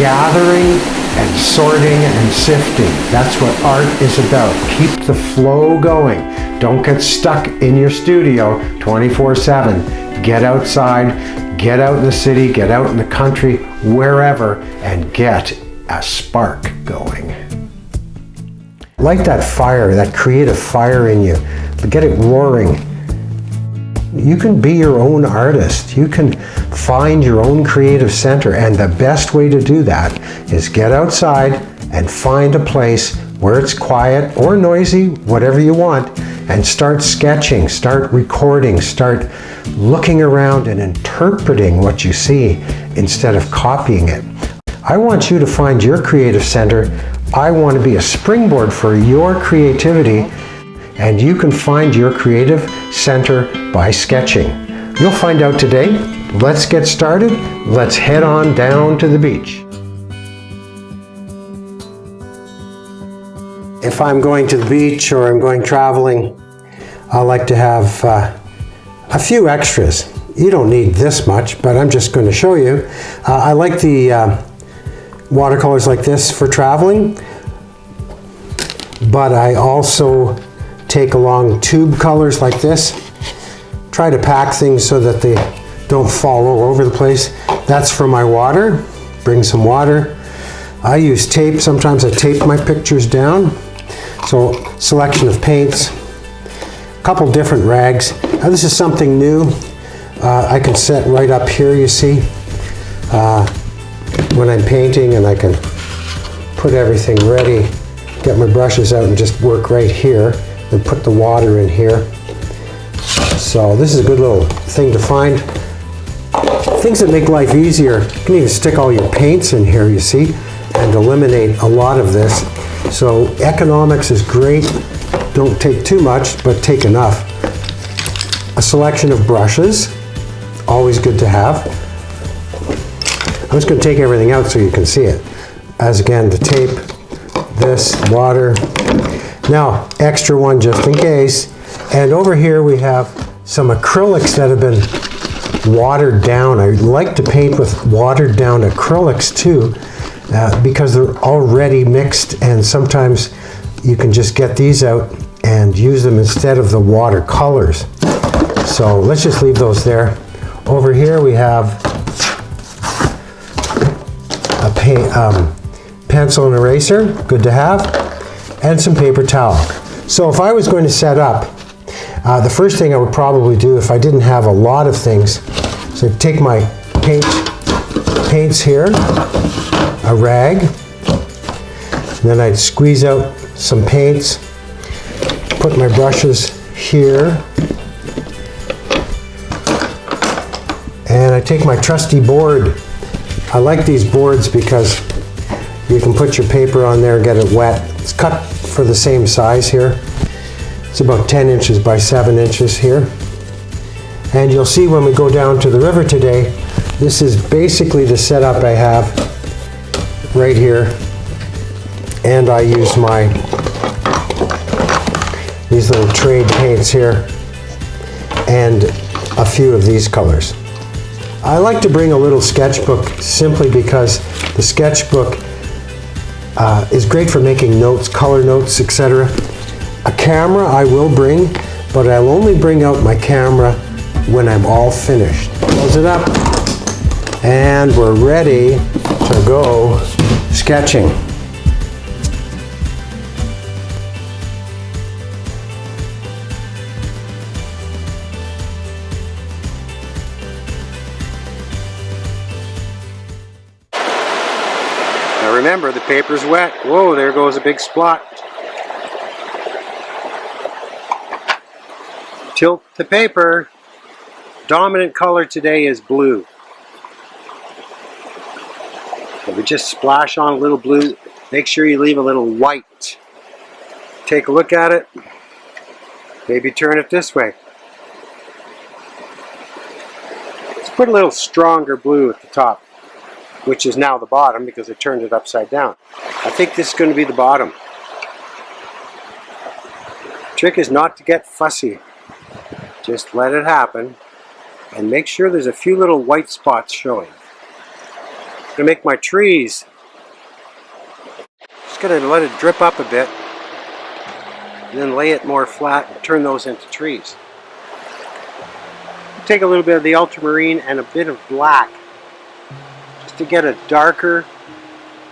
gathering and sorting and sifting. That's what art is about. Keep the flow going. Don't get stuck in your studio 24/7. Get outside, get out in the city, get out in the country, wherever, and get a spark going. Light that fire, that creative fire in you, but get it roaring. You can be your own artist. You can find your own creative center, and the best way to do that is get outside and find a place where it's quiet or noisy, whatever you want, and start sketching, start recording, start looking around and interpreting what you see instead of copying it. I want you to find your creative center. I want to be a springboard for your creativity, and you can find your creative center by sketching. You'll find out today. Let's get started. Let's head on down to the beach. If I'm going to the beach or I'm going traveling, I like to have a few extras. You don't need this much, but I'm just going to show you. I like the watercolors like this for traveling, but I also take along tube colors like this. Try to pack things so that they don't fall all over the place. That's for my water. Bring some water. I use tape. Sometimes I tape my pictures down. So, selection of paints. A couple different rags. Now, this is something new. I can set right up here, you see, when I'm painting, and I can put everything ready, get my brushes out and just work right here, and put the water in here. So this is a good little thing to find. Things that make life easier. You can even stick all your paints in here, you see, and eliminate a lot of this. So economics is great. Don't take too much, but take enough. A selection of brushes, always good to have. I'm just going to take everything out so you can see it. As again, the tape, this, water. Now, extra one just in case. And over here we have some acrylics that have been watered down. I like to paint with watered down acrylics too, because they're already mixed, and sometimes you can just get these out and use them instead of the watercolors. So let's just leave those there. Over here we have a pencil and eraser, good to have, and some paper towel. So if I was going to set up, the first thing I would probably do if I didn't have a lot of things, so I'd take my paints here, a rag, then I'd squeeze out some paints, put my brushes here, and I take my trusty board. I like these boards because you can put your paper on there and get it wet. It's cut for the same size here. It's about 10 inches by 7 inches here. And you'll see when we go down to the river today, this is basically the setup I have right here. And I use these little trade paints here and a few of these colors. I like to bring a little sketchbook simply because the sketchbook is great for making notes, color notes, etc. A camera I will bring, but I'll only bring out my camera when I'm all finished. Close it up, and we're ready to go sketching. Now remember, the paper's wet. Whoa, there goes a big spot. Tilt the paper. Dominant color today is blue. So we just splash on a little blue. Make sure you leave a little white. Take a look at it. Maybe turn it this way. Let's put a little stronger blue at the top, which is now the bottom because I turned it upside down. I think this is going to be the bottom. Trick is not to get fussy. Just let it happen and make sure there's a few little white spots showing. I'm going to make my trees Just going to let it drip up a bit, and then lay it more flat and turn those into trees. Take a little bit of the ultramarine and a bit of black just to get a darker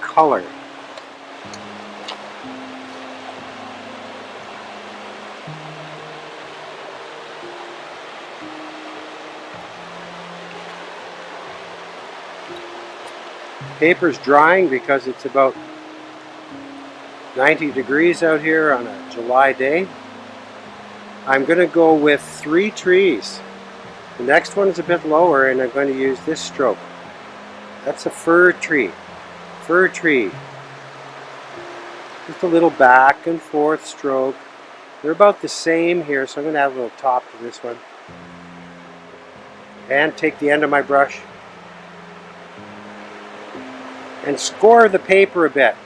color. Paper's drying because it's about 90 degrees out here on a July day. I'm going to go with 3 trees. The next one is a bit lower and I'm going to use this stroke. That's a fir tree. Fir tree. Just a little back and forth stroke. They're about the same here, so I'm going to add a little top to this one. And take the end of my brush and score the paper a bit.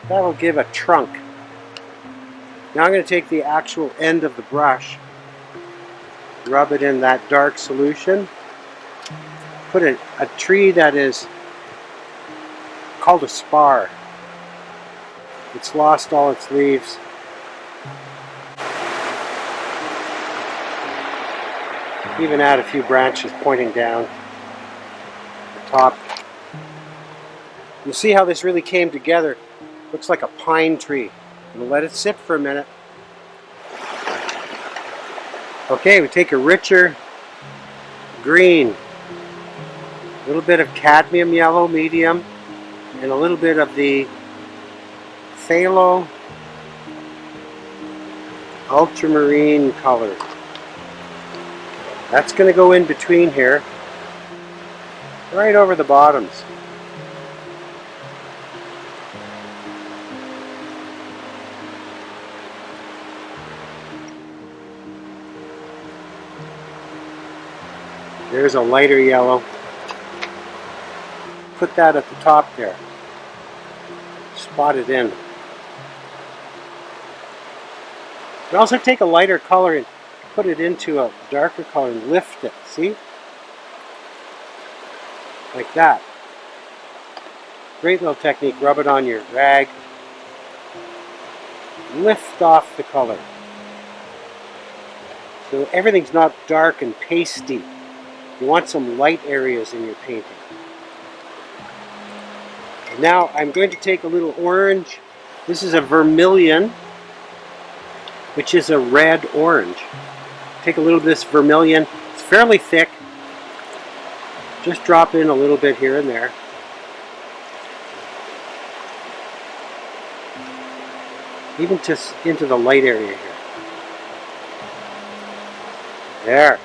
That'll give a trunk. Now I'm going to take the actual end of the brush, rub it in that dark solution, put a tree that is called a spar. It's lost all its leaves. Even add a few branches pointing down the top. You see how this really came together? Looks like a pine tree. We'll let it sit for a minute. Okay, we take a richer green, a little bit of cadmium yellow, medium, and a little bit of the phthalo ultramarine color. That's going to go in between here, right over the bottoms. There's a lighter yellow. Put that at the top there. Spot it in. You also take a lighter color and put it into a darker color and lift it. See? Like that. Great little technique. Rub it on your rag. Lift off the color. So everything's not dark and pasty. You want some light areas in your painting. Now I'm going to take a little orange. This is a vermilion, which is a red orange. Take a little of this vermilion. It's fairly thick. Just drop in a little bit here and there. Even just into the light area here. There.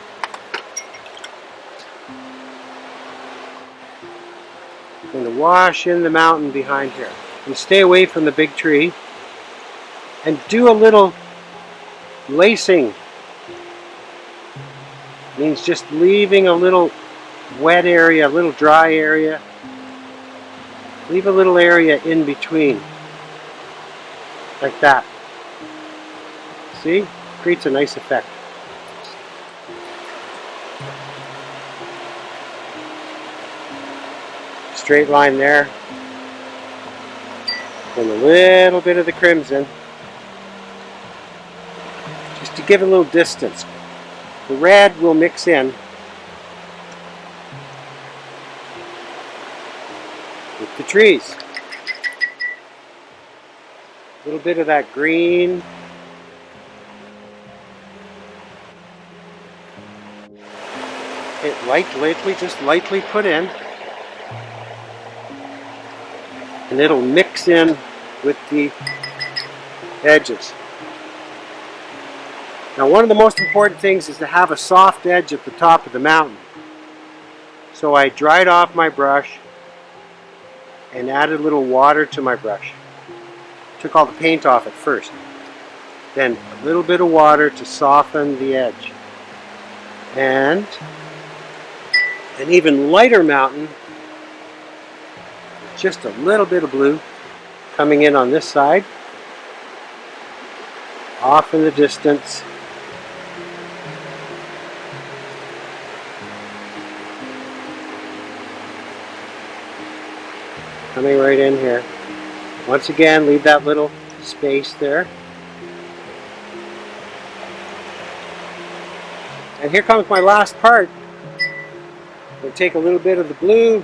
I'm going to wash in the mountain behind here. And stay away from the big tree. And do a little lacing. Means just leaving a little wet area, a little dry area. Leave a little area in between. Like that. See? Creates a nice effect. Straight line there. And a little bit of the crimson. Just to give it a little distance. The red will mix in with the trees. A little bit of that green. Just lightly put in. And it'll mix in with the edges. Now, one of the most important things is to have a soft edge at the top of the mountain. So I dried off my brush and added a little water to my brush. Took all the paint off at first. Then a little bit of water to soften the edge. And an even lighter mountain, just a little bit of blue coming in on this side. Off in the distance. Coming right in here. Once again, leave that little space there. And here comes my last part. I'm going to take a little bit of the blue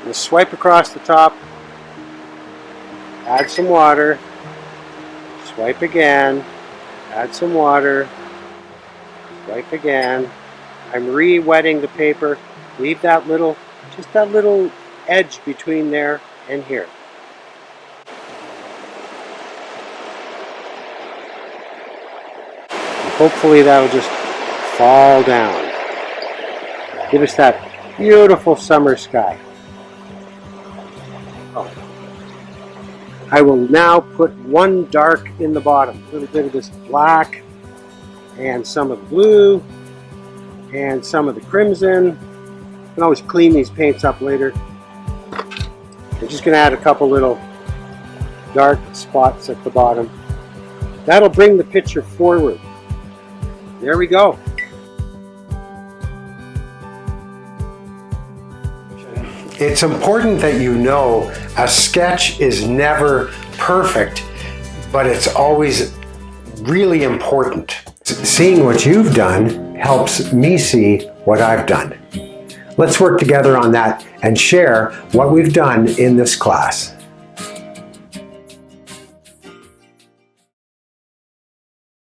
and swipe across the top. Add some water. Swipe again. Add some water. Swipe again. I'm re-wetting the paper. Leave that little, just that little edge between there and here. And hopefully that'll just fall down. Give us that beautiful summer sky. Oh. I will now put one dark in the bottom. A little bit of this black and some of the blue and some of the crimson. You can always clean these paints up later. I'm just going to add a couple little dark spots at the bottom. That'll bring the picture forward. There we go. It's important that you know a sketch is never perfect, but it's always really important. Seeing what you've done helps me see what I've done. Let's work together on that and share what we've done in this class.